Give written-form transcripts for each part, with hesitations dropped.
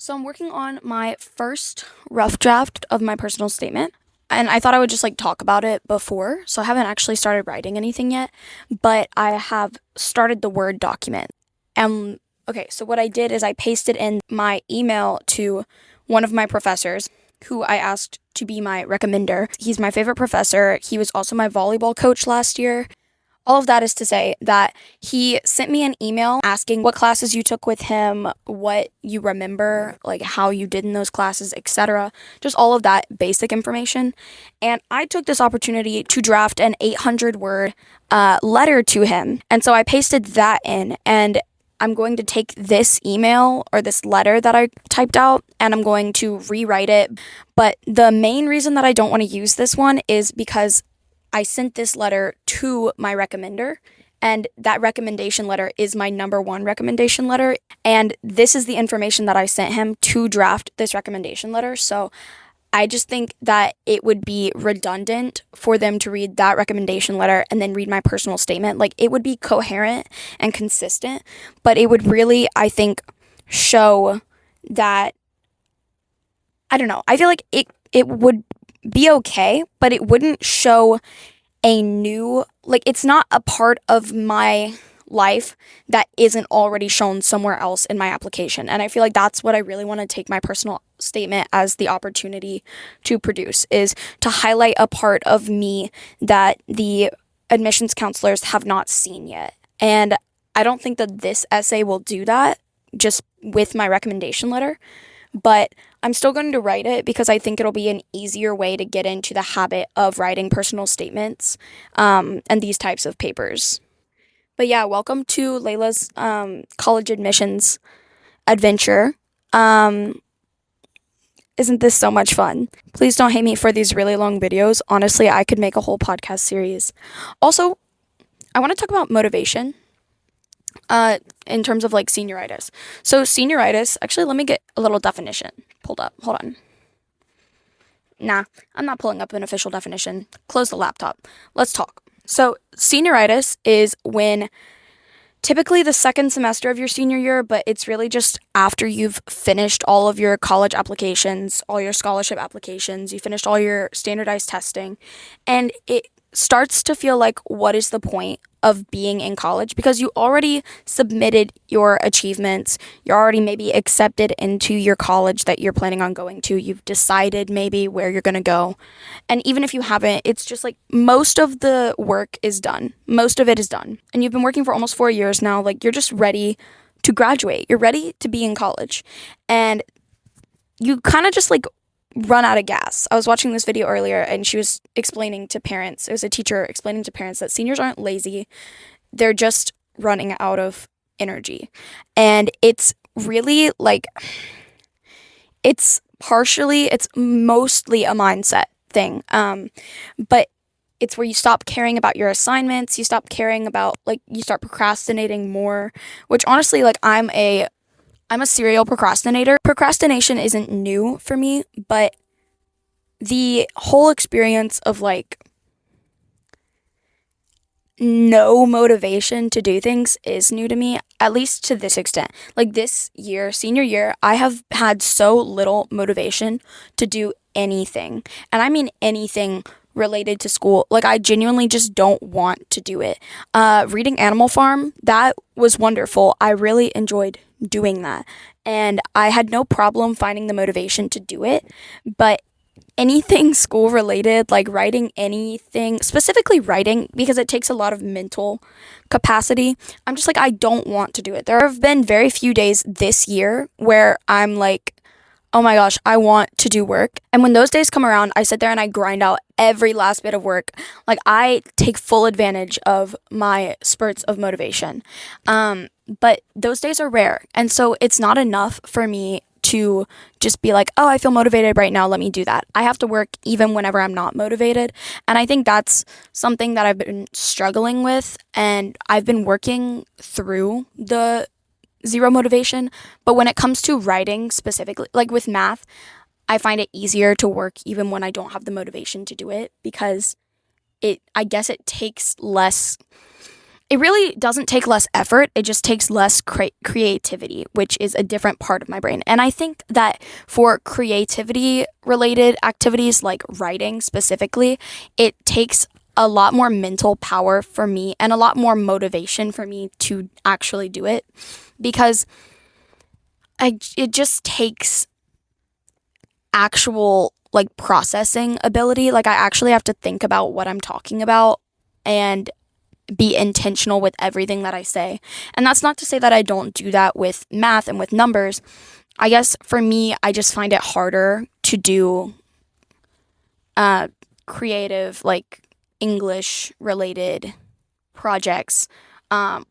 So I'm working on my first rough draft of my personal statement. And I thought I would just talk about it before. So I haven't actually started writing anything yet, but I have started the Word document. Okay, so what I did is I pasted in my email to one of my professors who I asked to be my recommender. He's my favorite professor. He was also my volleyball coach last year. All of that is to say that he sent me an email asking what classes you took with him, what you remember, how you did in those classes, etc. Just all of that basic information. And I took this opportunity to draft an 800-word letter to him. And so I pasted that in, and I'm going to take this email or this letter that I typed out and I'm going to rewrite it. But the main reason that I don't want to use this one is because I sent this letter to my recommender, and that recommendation letter is my number one recommendation letter. And this is the information that I sent him to draft this recommendation letter. So I just think that it would be redundant for them to read that recommendation letter and then read my personal statement. It would be coherent and consistent, but it would really, I think, show that, I don't know, I feel like it would be okay, but it wouldn't show a new, it's not a part of my life that isn't already shown somewhere else in my application. And I feel like that's what I really want to take my personal statement as the opportunity to produce, is to highlight a part of me that the admissions counselors have not seen yet. And I don't think that this essay will do that just with my recommendation letter, but I'm still going to write it because I think it'll be an easier way to get into the habit of writing personal statements and these types of papers. But yeah, welcome to Layla's college admissions adventure. Isn't this so much fun? Please don't hate me for these really long videos. Honestly, I could make a whole podcast series. Also, I want to talk about motivation in terms of senioritis. So senioritis, actually, let me get a little definition pulled up. Hold on. Nah, I'm not pulling up an official definition. Close the laptop. Let's talk. So senioritis is when typically the second semester of your senior year, but it's really just after you've finished all of your college applications, all your scholarship applications, you finished all your standardized testing, and it starts to feel like, what is the point of being in college? Because you already submitted your achievements, you're already maybe accepted into your college that you're planning on going to, you've decided maybe where you're going to go, and even if you haven't, it's just most of the work is done, most of it is done, and you've been working for almost 4 years now. You're just ready to graduate, you're ready to be in college, and you kind of just run out of gas. I was watching this video earlier and she was explaining to parents, it was a teacher explaining to parents that seniors aren't lazy, they're just running out of energy. And it's really it's mostly a mindset thing. But it's where you stop caring about your assignments, you stop caring about, you start procrastinating more, which honestly, I'm a serial procrastinator. Procrastination isn't new for me, but the whole experience of no motivation to do things is new to me, at least to this extent. This year, senior year, I have had so little motivation to do anything. And I mean anything related to school. I genuinely just don't want to do it. Reading Animal Farm, that was wonderful. I really enjoyed doing that. And I had no problem finding the motivation to do it. But anything school related, writing anything, specifically writing, because it takes a lot of mental capacity, I'm just I don't want to do it. There have been very few days this year where I'm oh my gosh, I want to do work. And when those days come around, I sit there and I grind out every last bit of work. I take full advantage of my spurts of motivation. But those days are rare. And so it's not enough for me to just be oh, I feel motivated right now, let me do that. I have to work even whenever I'm not motivated. And I think that's something that I've been struggling with. And I've been working through the zero motivation. But when it comes to writing specifically, with math, I find it easier to work even when I don't have the motivation to do it, because I guess it takes less it really doesn't take less effort. It just takes less creativity, which is a different part of my brain. And I think that for creativity related activities like writing specifically, it takes a lot more mental power for me and a lot more motivation for me to actually do it, because it just takes actual like processing ability. Like I actually have to think about what I'm talking about and be intentional with everything that I say. And that's not to say that I don't do that with math and with numbers. I guess for me, I just find it harder to do creative, like English related projects,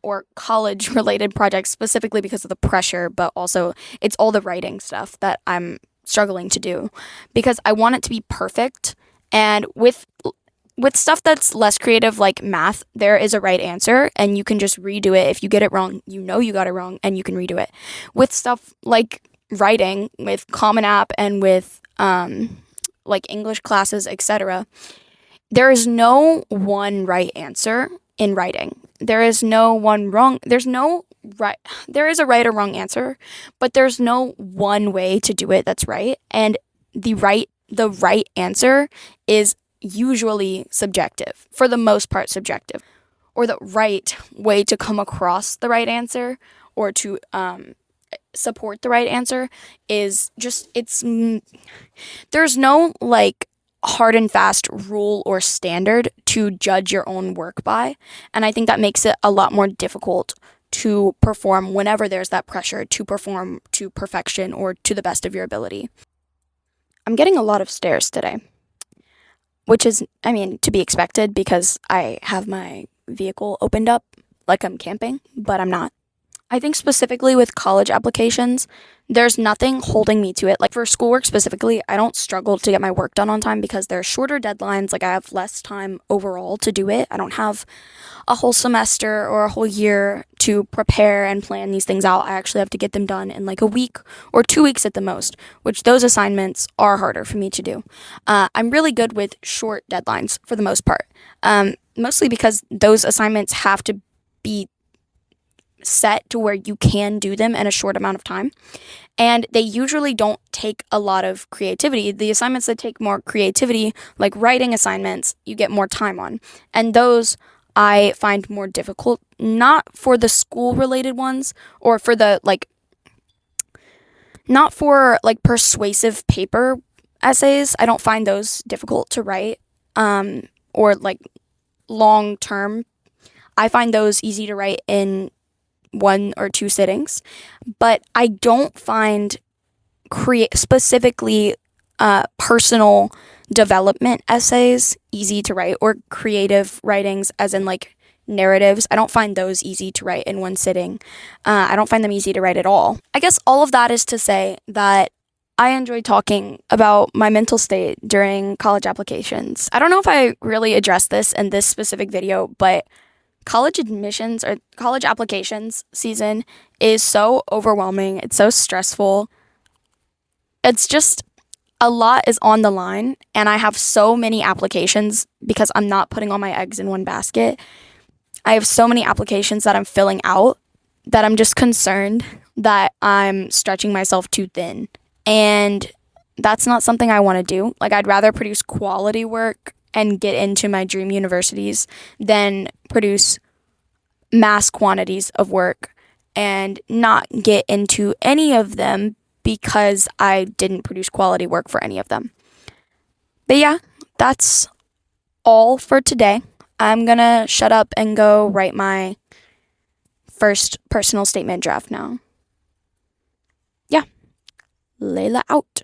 or college related projects, specifically because of the pressure, but also it's all the writing stuff that I'm struggling to do because I want it to be perfect. And with stuff that's less creative like math, there is a right answer and you can just redo it. If you get it wrong, you know you got it wrong and you can redo it. With stuff like writing, with Common App and with like English classes, etc., there is no one right answer in writing. There is no one wrong. There is a right or wrong answer, but there's no one way to do it that's right. And the right answer is usually subjective, for the most part subjective, or the right way to come across the right answer or to support the right answer is just, there's no like hard and fast rule or standard to judge your own work by. And I think that makes it a lot more difficult to perform whenever there's that pressure to perform to perfection or to the best of your ability. I'm getting a lot of stares today, which is, I mean, to be expected because I have my vehicle opened up like I'm camping, but I'm not. I think specifically with college applications, there's nothing holding me to it. Like for schoolwork specifically, I don't struggle to get my work done on time because there are shorter deadlines. Like I have less time overall to do it. I don't have a whole semester or a whole year to prepare and plan these things out. I actually have to get them done in like a week or 2 weeks at the most, which those assignments are harder for me to do. I'm really good with short deadlines for the most part, mostly because those assignments have to be set to where you can do them in a short amount of time. And they usually don't take a lot of creativity. The assignments that take more creativity, like writing assignments, you get more time on. And those I find more difficult, not for the school related ones or for the not for like persuasive paper essays. I don't find those difficult to write, or like long term. I find those easy to write in 1 or 2 sittings, but I don't find specifically personal development essays easy to write, or creative writings as in like narratives. I don't find those easy to write in one sitting. I don't find them easy to write at all. I guess all of that is to say that I enjoy talking about my mental state during college applications. I don't know if I really addressed this in this specific video, but college admissions or college applications season is so overwhelming. It's so stressful. It's just a lot is on the line, and I have so many applications because I'm not putting all my eggs in one basket. I have so many applications that I'm filling out that I'm just concerned that I'm stretching myself too thin. And that's not something I want to do. Like, I'd rather produce quality work and get into my dream universities than produce mass quantities of work and not get into any of them because I didn't produce quality work for any of them. But yeah, that's all for today. I'm gonna shut up and go write my first personal statement draft now. Yeah, Layla out.